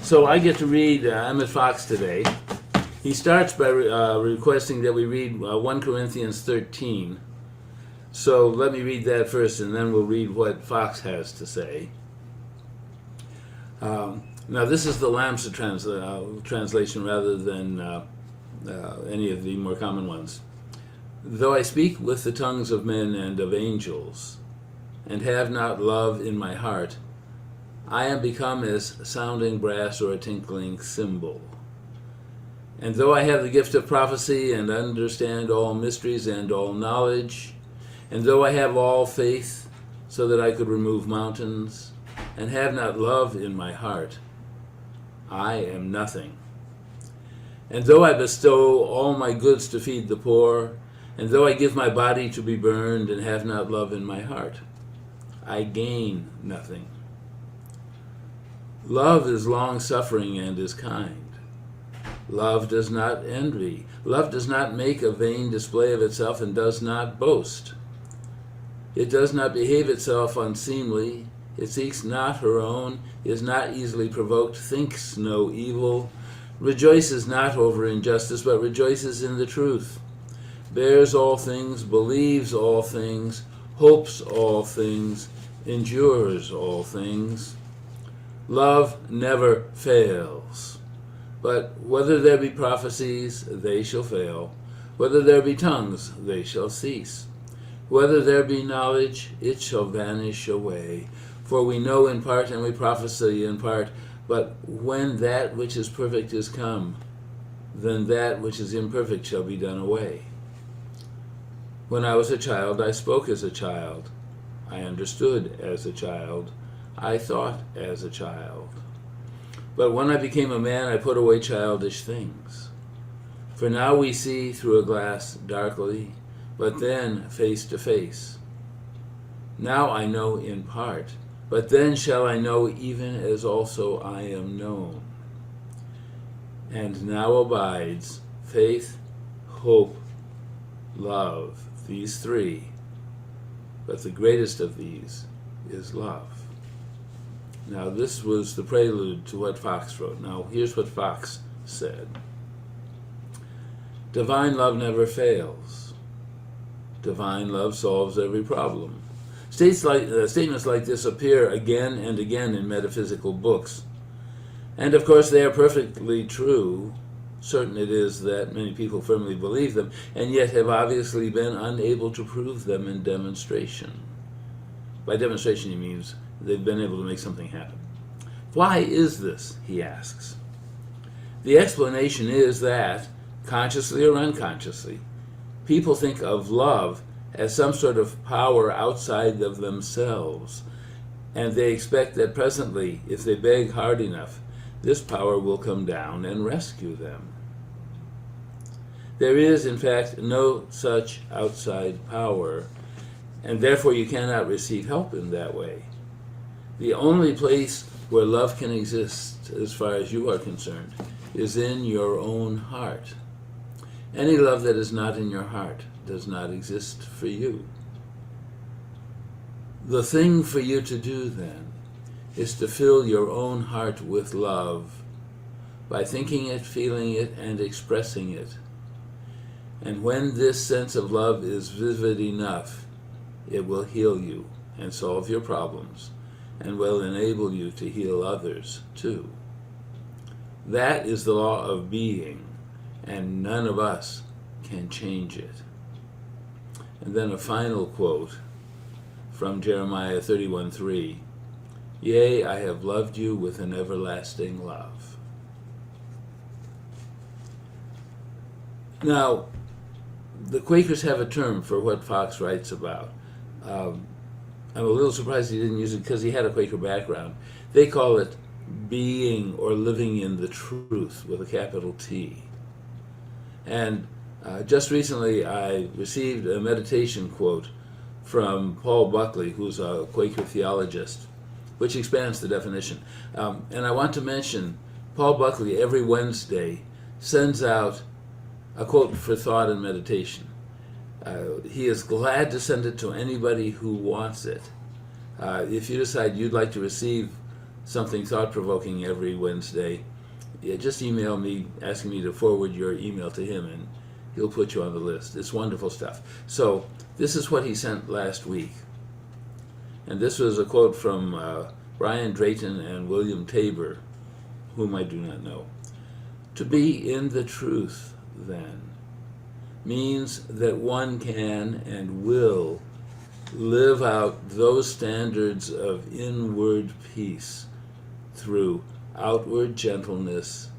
So I get to read Emmett Fox today. He starts by requesting that we read 1 Corinthians 13. So let me read that first, and then we'll read what Fox has to say. Now this is the Lamsa translation rather than any of the more common ones. Though I speak with the tongues of men and of angels, and have not love in my heart, I am become as sounding brass or a tinkling cymbal. And though I have the gift of prophecy and understand all mysteries and all knowledge, and though I have all faith so that I could remove mountains, and have not love in my heart, I am nothing. And though I bestow all my goods to feed the poor, and though I give my body to be burned and have not love in my heart, I gain nothing. Love is long-suffering and is kind. Love does not envy. Love does not make a vain display of itself and does not boast. It does not behave itself unseemly. It seeks not her own, is not easily provoked, thinks no evil, rejoices not over injustice, but rejoices in the truth, bears all things, believes all things, hopes all things, endures all things. Love never fails. But whether there be prophecies, they shall fail. Whether there be tongues, they shall cease. Whether there be knowledge, it shall vanish away. For we know in part and we prophesy in part, but when that which is perfect is come, then that which is imperfect shall be done away. When I was a child, I spoke as a child. I understood as a child. I thought as a child. But when I became a man, I put away childish things. For now we see through a glass darkly, but then face to face. Now I know in part, but then shall I know even as also I am known. And now abides faith, hope, love, these three, but the greatest of these is love. Now this was the prelude to what Fox wrote. Now here's what Fox said. Divine love never fails. Divine love solves every problem. Statements like this appear again and again in metaphysical books. And of course they are perfectly true. Certain it is that many people firmly believe them, and yet have obviously been unable to prove them in demonstration. By demonstration he means they've been able to make something happen. Why is this, he asks. The explanation is that, consciously or unconsciously, people think of love as some sort of power outside of themselves, and they expect that presently, if they beg hard enough, this power will come down and rescue them. There is, in fact, no such outside power, and therefore you cannot receive help in that way. The only place where love can exist, as far as you are concerned, is in your own heart. Any love that is not in your heart does not exist for you. The thing for you to do, then, is to fill your own heart with love by thinking it, feeling it, and expressing it. And when this sense of love is vivid enough, it will heal you and solve your problems, and will enable you to heal others too. That is the law of being, and none of us can change it. And then a final quote from Jeremiah 31:3. Yea, I have loved you with an everlasting love. Now, the Quakers have a term for what Fox writes about. I'm a little surprised he didn't use it because he had a Quaker background. They call it being or living in the truth with a capital T. And just recently I received a meditation quote from Paul Buckley, who's a Quaker theologist, which expands the definition. And I want to mention Paul Buckley every Wednesday sends out a quote for thought and meditation. He is glad to send it to anybody who wants it. If you decide you'd like to receive something thought-provoking every Wednesday, just email me asking me to forward your email to him, and he'll put you on the list. It's wonderful stuff. So this is what he sent last week. And this was a quote from Brian Drayton and William Tabor, whom I do not know. To be in the truth, then, means that one can and will live out those standards of inward peace through outward gentleness,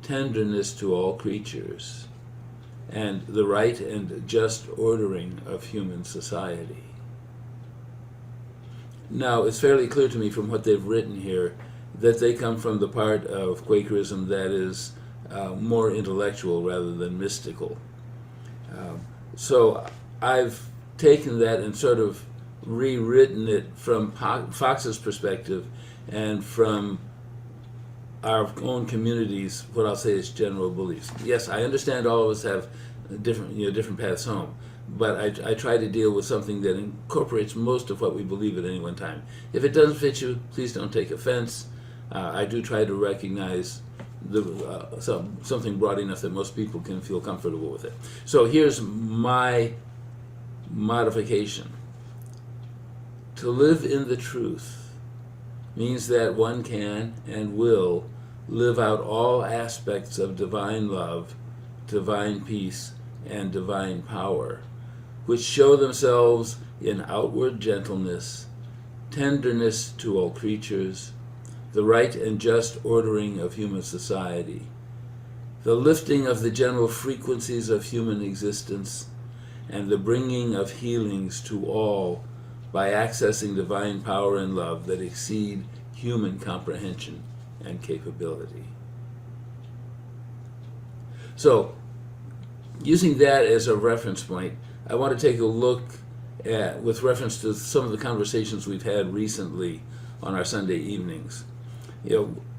tenderness to all creatures, and the right and just ordering of human society. Now, it's fairly clear to me from what they've written here that they come from the part of Quakerism that is more intellectual rather than mystical. So I've taken that and sort of rewritten it from Fox's perspective and from our own community's, what I'll say is general beliefs. Yes, I understand all of us have different paths home, but I try to deal with something that incorporates most of what we believe at any one time. If it doesn't fit you, please don't take offense. I do try to recognize something broad enough that most people can feel comfortable with it. So here's my modification. To live in the truth means that one can and will live out all aspects of divine love, divine peace, and divine power, which show themselves in outward gentleness, tenderness to all creatures, the right and just ordering of human society, the lifting of the general frequencies of human existence, and the bringing of healings to all by accessing divine power and love that exceed human comprehension and capability. So, using that as a reference point, I want to take a look at, with reference to some of the conversations we've had recently on our Sunday evenings.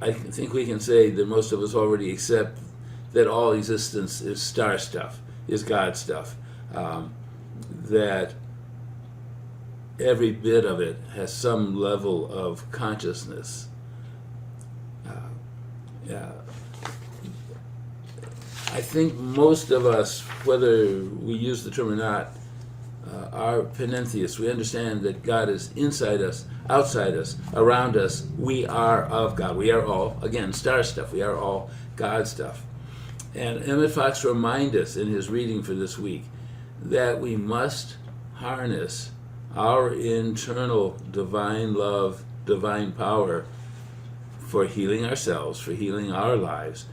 I think we can say that most of us already accept that all existence is star stuff, is God stuff, that every bit of it has some level of consciousness. I think most of us, whether we use the term or not, are panentheists. We understand that God is inside us, outside us, around us. We are of God. We are all, again, star stuff. We are all God stuff. And Emmett Fox reminded us in his reading for this week that we must harness our internal divine love, divine power for healing ourselves, for healing our lives,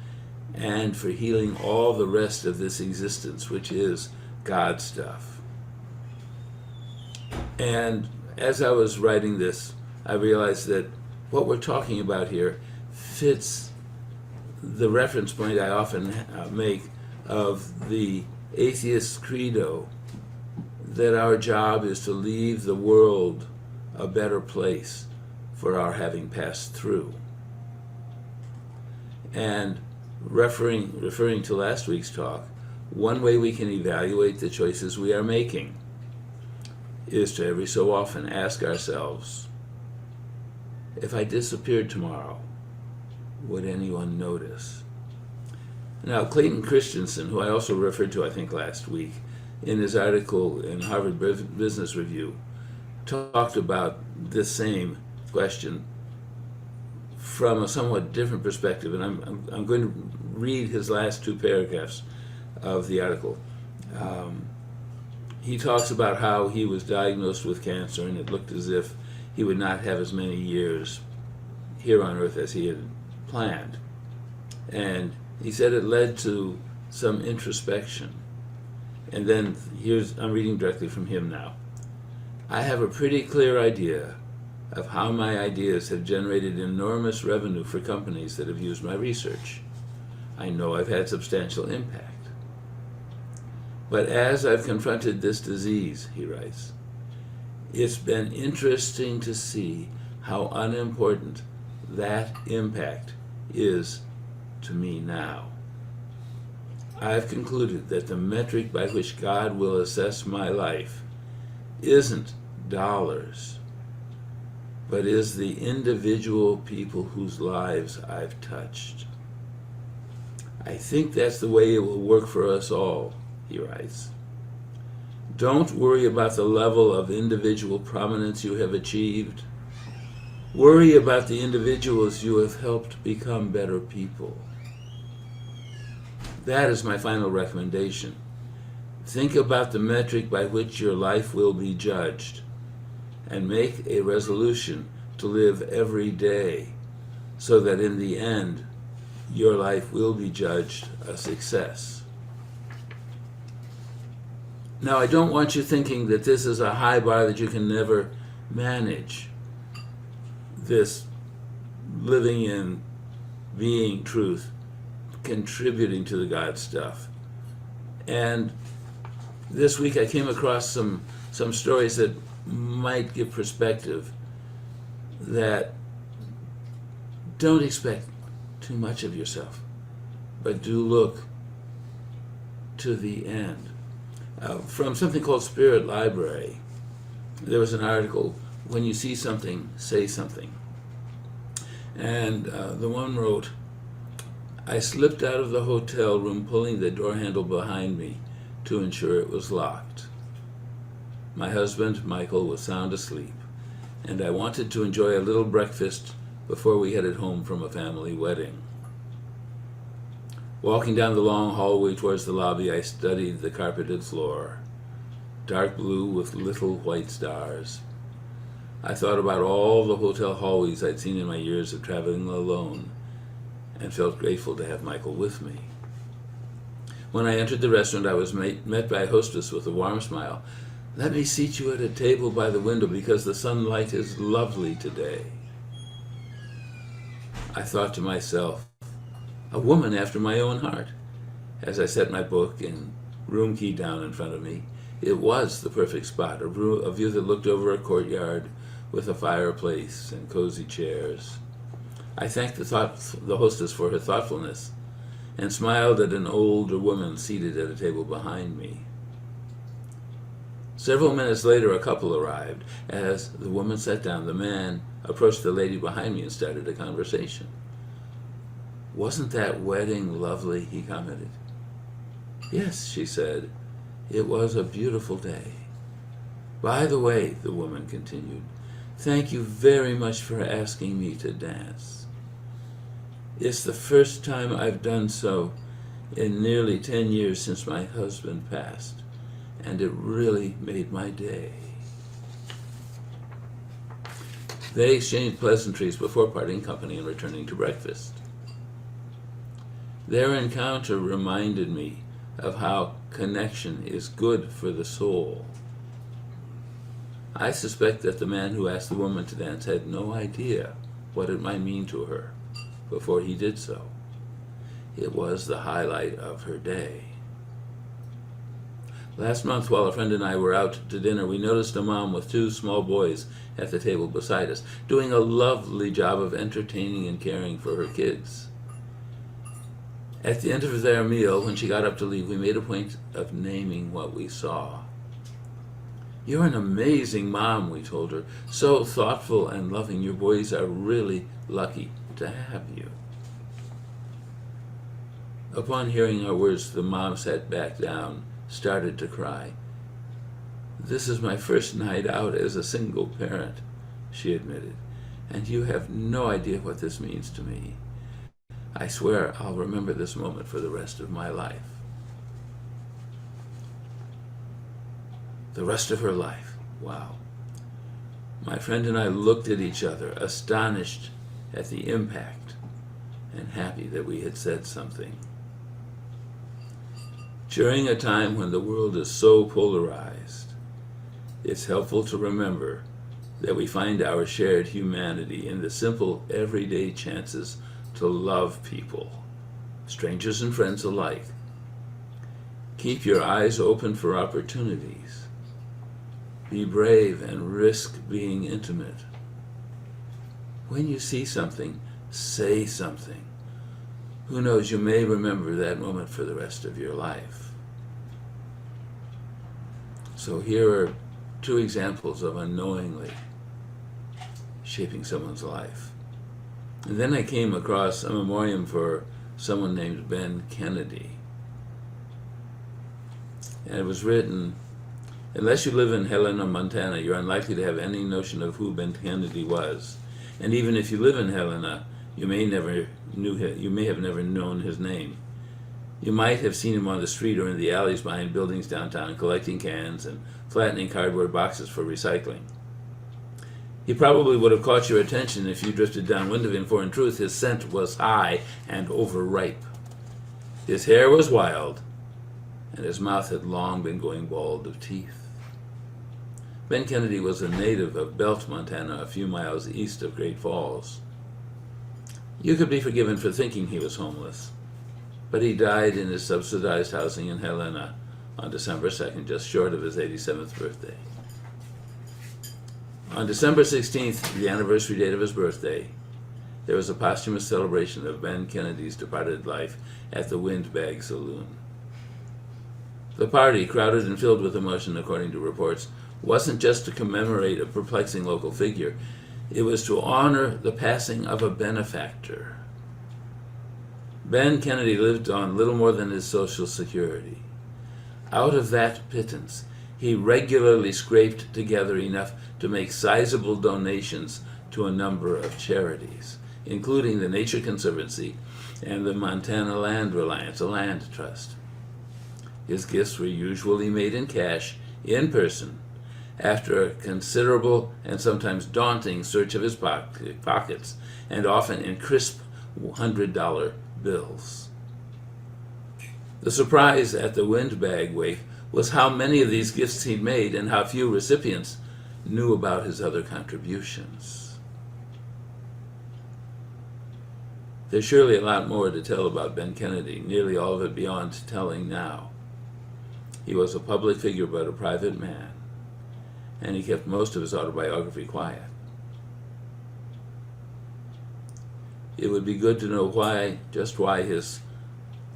and for healing all the rest of this existence, which is God stuff. And as I was writing this, I realized that what we're talking about here fits the reference point I often make of the atheist credo, that our job is to leave the world a better place for our having passed through. And referring to last week's talk, one way we can evaluate the choices we are making is to every so often ask ourselves, if I disappeared tomorrow, would anyone notice? Now, Clayton Christensen, who I also referred to, I think, last week, in his article in Harvard Business Review, talked about this same question from a somewhat different perspective, and I'm going to read his last two paragraphs of the article. He talks about how he was diagnosed with cancer, and it looked as if he would not have as many years here on Earth as he had planned. And he said it led to some introspection. And then I'm reading directly from him now. I have a pretty clear idea of how my ideas have generated enormous revenue for companies that have used my research. I know I've had substantial impact. But as I've confronted this disease, he writes, it's been interesting to see how unimportant that impact is to me now. I've concluded that the metric by which God will assess my life isn't dollars, but is the individual people whose lives I've touched. I think that's the way it will work for us all, he writes. Don't worry about the level of individual prominence you have achieved. Worry about the individuals you have helped become better people. That is my final recommendation. Think about the metric by which your life will be judged, and make a resolution to live every day so that in the end, your life will be judged a success. Now, I don't want you thinking that this is a high bar that you can never manage. This living in being truth, contributing to the God stuff. And this week I came across some stories that might give perspective, that don't expect too much of yourself, but do look to the end. From something called Spirit Library, there was an article, when you see something, say something. And the one wrote, I slipped out of the hotel room pulling the door handle behind me to ensure it was locked. My husband, Michael, was sound asleep, and I wanted to enjoy a little breakfast before we headed home from a family wedding. Walking down the long hallway towards the lobby, I studied the carpeted floor, dark blue with little white stars. I thought about all the hotel hallways I'd seen in my years of traveling alone, and felt grateful to have Michael with me. When I entered the restaurant, I was met by a hostess with a warm smile. Let me seat you at a table by the window because the sunlight is lovely today. I thought to myself, a woman after my own heart. As I set my book and room key down in front of me, it was the perfect spot, a view that looked over a courtyard with a fireplace and cozy chairs. I thanked the hostess for her thoughtfulness and smiled at an older woman seated at a table behind me. Several minutes later, a couple arrived. As the woman sat down, the man approached the lady behind me and started a conversation. Wasn't that wedding lovely? He commented. Yes, she said. It was a beautiful day. By the way, the woman continued, thank you very much for asking me to dance. It's the first time I've done so in nearly 10 years since my husband passed, and it really made my day. They exchanged pleasantries before parting company and returning to breakfast. Their encounter reminded me of how connection is good for the soul. I suspect that the man who asked the woman to dance had no idea what it might mean to her before he did so. It was the highlight of her day. Last month, while a friend and I were out to dinner, we noticed a mom with 2 small boys at the table beside us, doing a lovely job of entertaining and caring for her kids. At the end of their meal, when she got up to leave, we made a point of naming what we saw. You're an amazing mom, we told her. So thoughtful and loving. Your boys are really lucky to have you. Upon hearing our words, the mom sat back down, started to cry. This is my first night out as a single parent, she admitted, and you have no idea what this means to me. I swear I'll remember this moment for the rest of my life. The rest of her life. Wow. My friend and I looked at each other, astonished at the impact and happy that we had said something. During a time when the world is so polarized, it's helpful to remember that we find our shared humanity in the simple, everyday chances to love people, strangers and friends alike. Keep your eyes open for opportunities. Be brave and risk being intimate. When you see something, say something. Who knows, you may remember that moment for the rest of your life. So here are 2 examples of unknowingly shaping someone's life. And then I came across a memoriam for someone named Ben Kennedy. And it was written, unless you live in Helena, Montana, you're unlikely to have any notion of who Ben Kennedy was. And even if you live in Helena, you may have never known his name. You might have seen him on the street or in the alleys behind buildings downtown, collecting cans and flattening cardboard boxes for recycling. He probably would have caught your attention if you drifted downwind of him, for in truth his scent was high and overripe. His hair was wild, and his mouth had long been going bald of teeth. Ben Kennedy was a native of Belt, Montana, a few miles east of Great Falls. You could be forgiven for thinking he was homeless, but he died in his subsidized housing in Helena on December 2nd, just short of his 87th birthday. On December 16th, the anniversary date of his birthday, there was a posthumous celebration of Ben Kennedy's departed life at the Windbag Saloon. The party, crowded and filled with emotion according to reports, wasn't just to commemorate a perplexing local figure. It was to honor the passing of a benefactor. Ben Kennedy lived on little more than his Social Security. Out of that pittance, he regularly scraped together enough to make sizable donations to a number of charities, including the Nature Conservancy and the Montana Land Reliance, a land trust. His gifts were usually made in cash, in person, after a considerable and sometimes daunting search of his pockets, and often in crisp $100 bills. The surprise at the Windbag wake was how many of these gifts he'd made and how few recipients knew about his other contributions. There's surely a lot more to tell about Ben Kennedy, nearly all of it beyond telling now. He was a public figure but a private man, and he kept most of his autobiography quiet. It would be good to know just why his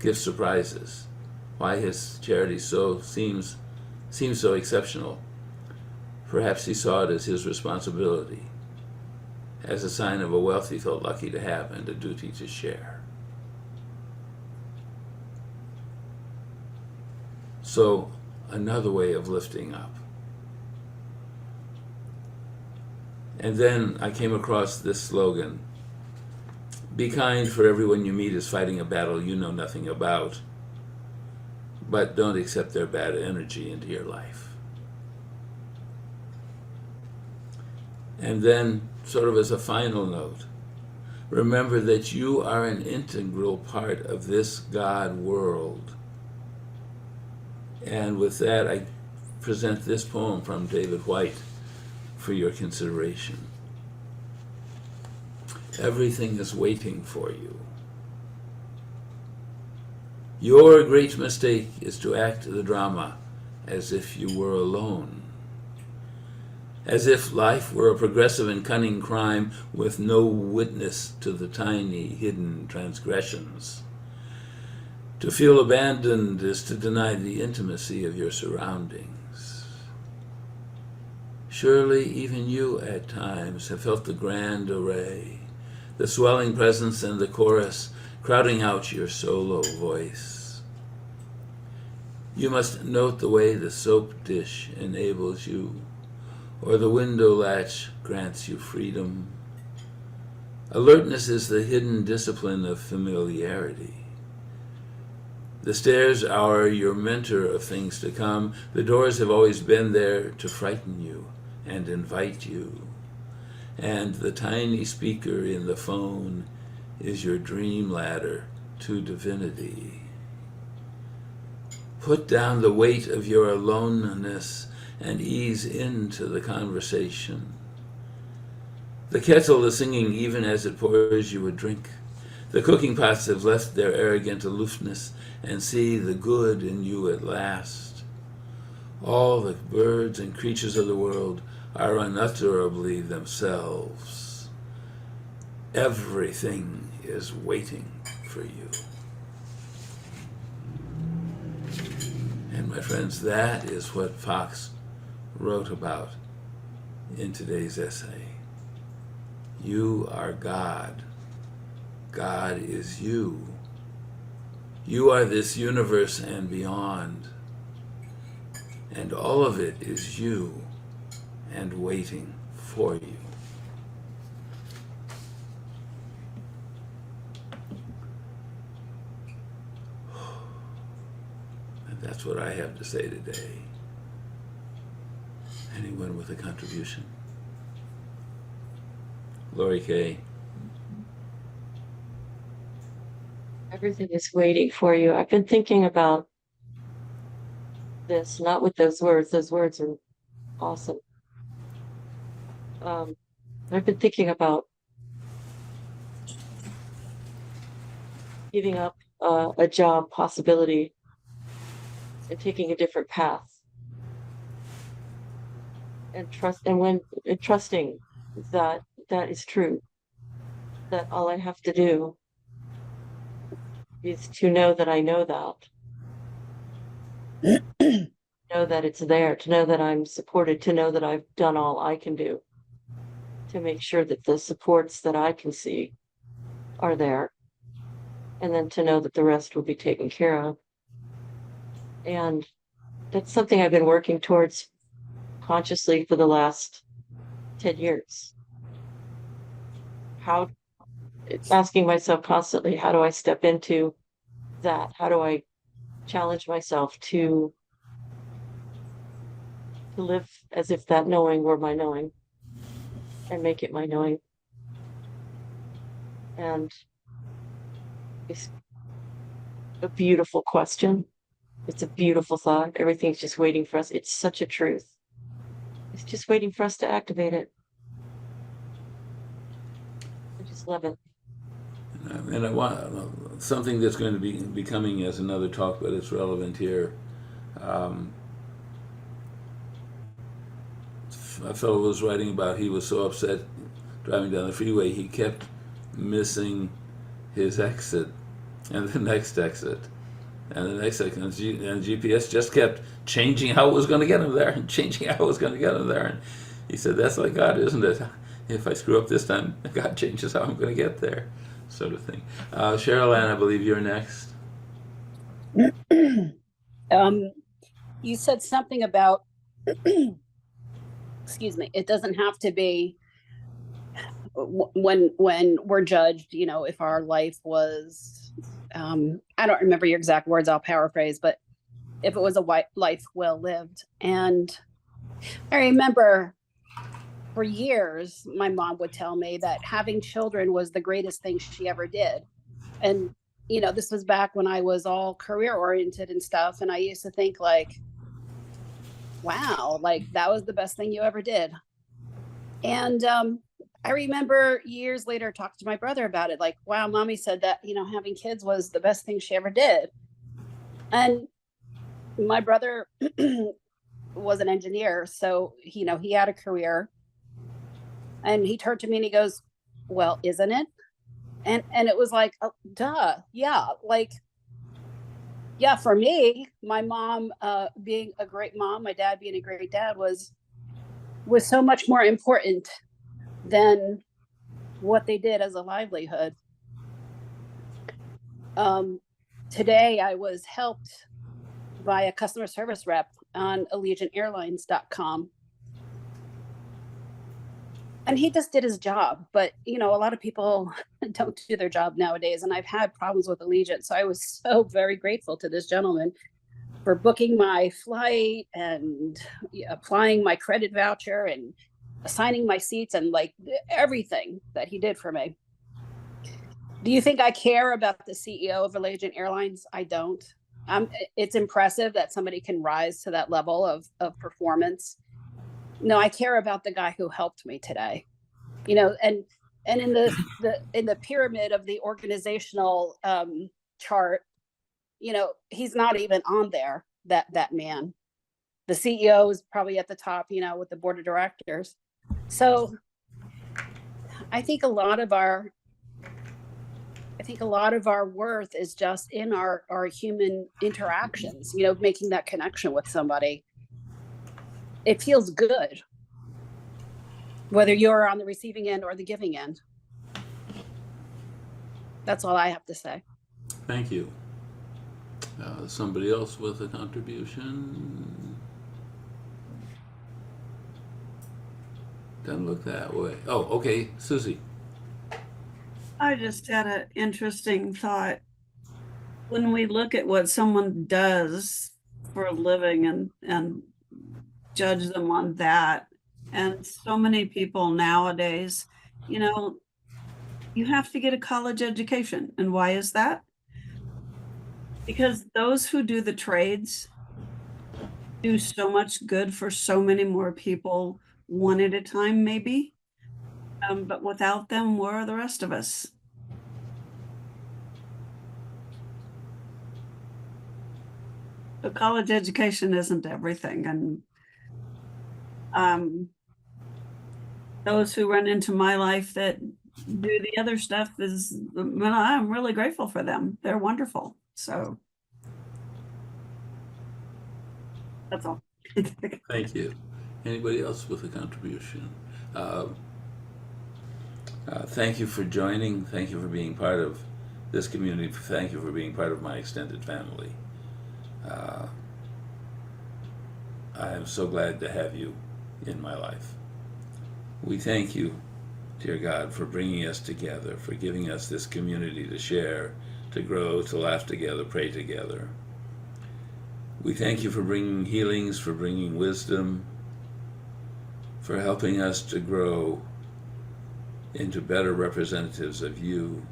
gift surprises, why his charity seems so exceptional. Perhaps he saw it as his responsibility, as a sign of a wealth he felt lucky to have and a duty to share. So, another way of lifting up. And then I came across this slogan, "Be kind, for everyone you meet is fighting a battle you know nothing about, but don't accept their bad energy into your life." And then, sort of as a final note, remember that you are an integral part of this God world. And with that, I present this poem from David White for your consideration. Everything is waiting for you. Your great mistake is to act the drama as if you were alone, as if life were a progressive and cunning crime with no witness to the tiny hidden transgressions. To feel abandoned is to deny the intimacy of your surroundings. Surely even you at times have felt the grand array, the swelling presence and the chorus crowding out your solo voice. You must note the way the soap dish enables you, or the window latch grants you freedom. Alertness is the hidden discipline of familiarity. The stairs are your mentor of things to come. The doors have always been there to frighten you and invite you. And the tiny speaker in the phone is your dream ladder to divinity. Put down the weight of your aloneness and ease into the conversation. The kettle is singing even as it pours you a drink. The cooking pots have left their arrogant aloofness and see the good in you at last. All the birds and creatures of the world are unutterably themselves. Everything is waiting for you. And my friends, that is what Fox wrote about in today's essay. You are God. God is you. You are this universe and beyond. And all of it is you and waiting for you. And that's what I have to say today. Anyone with a contribution? Lori Kay. Everything is waiting for you. I've been thinking about this, not with those words. Those words are awesome. I've been thinking about giving up a job possibility and taking a different path and trusting that that is true, that all I have to do is to know that I know know that it's there, to know that I'm supported, to know that I've done all I can do to make sure that the supports that I can see are there, and then to know that the rest will be taken care of. And that's something I've been working towards consciously for the last 10 years. How asking myself constantly, how do I step into that? How do I challenge myself to live as if that knowing were my knowing and make it my knowing? And it's a beautiful question. It's a beautiful thought. Everything's just waiting for us. It's such a truth. It's just waiting for us to activate it. I just love it. And I want something that's going to be coming as another talk, but it's relevant here. A fellow was writing about he was so upset driving down the freeway he kept missing his exit and the next exit and the next exit, and GPS just kept changing how it was going to get him there and changing how it was going to get him there. And he said, that's like God, isn't it? If I screw up this time, God changes how I'm going to get there, sort of thing. Cheryl Ann, I believe you're next. You said something about excuse me, it doesn't have to be when we're judged, you know, if our life was I don't remember your exact words, I'll paraphrase, but if it was a life well lived. And I remember for years my mom would tell me that having children was the greatest thing she ever did. And you know, this was back when I was all career oriented and stuff, and I used to think like, wow, like that was the best thing you ever did. And I remember years later talking to my brother about it, like, wow, mommy said that, you know, having kids was the best thing she ever did. And my brother was an engineer, so you know, he had a career, and he turned to me and he goes, well, isn't it? And it was like, oh, duh, yeah, like, yeah, for me, my mom being a great mom, my dad being a great dad was so much more important than what they did as a livelihood. Today, I was helped by a customer service rep on AllegiantAirlines.com. And he just did his job. But, you know, a lot of people don't do their job nowadays. And I've had problems with Allegiant. So I was so very grateful to this gentleman for booking my flight and applying my credit voucher and assigning my seats and like everything that he did for me. Do you think I care about the CEO of Allegiant Airlines? I don't. It's impressive that somebody can rise to that level of performance. No, I care about the guy who helped me today. You know, and in the pyramid of the organizational chart, you know, he's not even on there, that man. The CEO is probably at the top, you know, with the board of directors. So I think a lot of our worth is just in our human interactions, you know, making that connection with somebody. It feels good. whether you're on the receiving end or the giving end. That's all I have to say. Thank you. Somebody else with a contribution? Doesn't look that way. Oh, okay, Susie. I just had an interesting thought. When we look at what someone does for a living and judge them on that, and so many people nowadays, you have to get a college education. And why is that? Because those who do the trades do so much good for so many more people, one at a time, maybe. But without them, where are the rest of us? The college education isn't everything. And those who run into my life that do the other stuff well, I'm really grateful for them. They're wonderful. So that's all. Thank you. Anybody else with a contribution? Thank you for joining. Thank you for being part of this community. Thank you for being part of my extended family. I am so glad to have you in my life. We thank you, dear God, for bringing us together, for giving us this community to share, to grow, to laugh together, pray together. We thank you for bringing healings, for bringing wisdom, for helping us to grow into better representatives of you,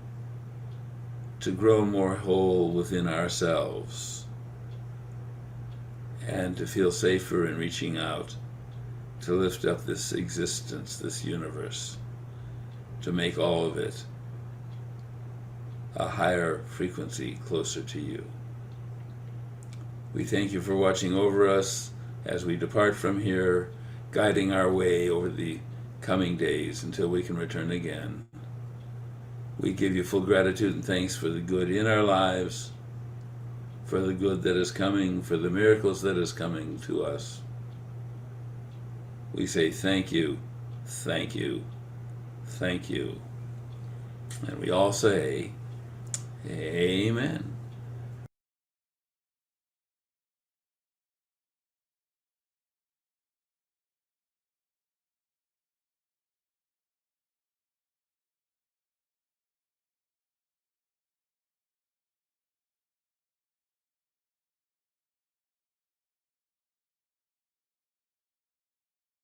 to grow more whole within ourselves, and to feel safer in reaching out, to lift up this existence, this universe, to make all of it a higher frequency closer to you. We thank you for watching over us as we depart from here, guiding our way over the coming days until we can return again. We give you full gratitude and thanks for the good in our lives, for the good that is coming, for the miracles that is coming to us. We say thank you, thank you, thank you. And we all say, Amen.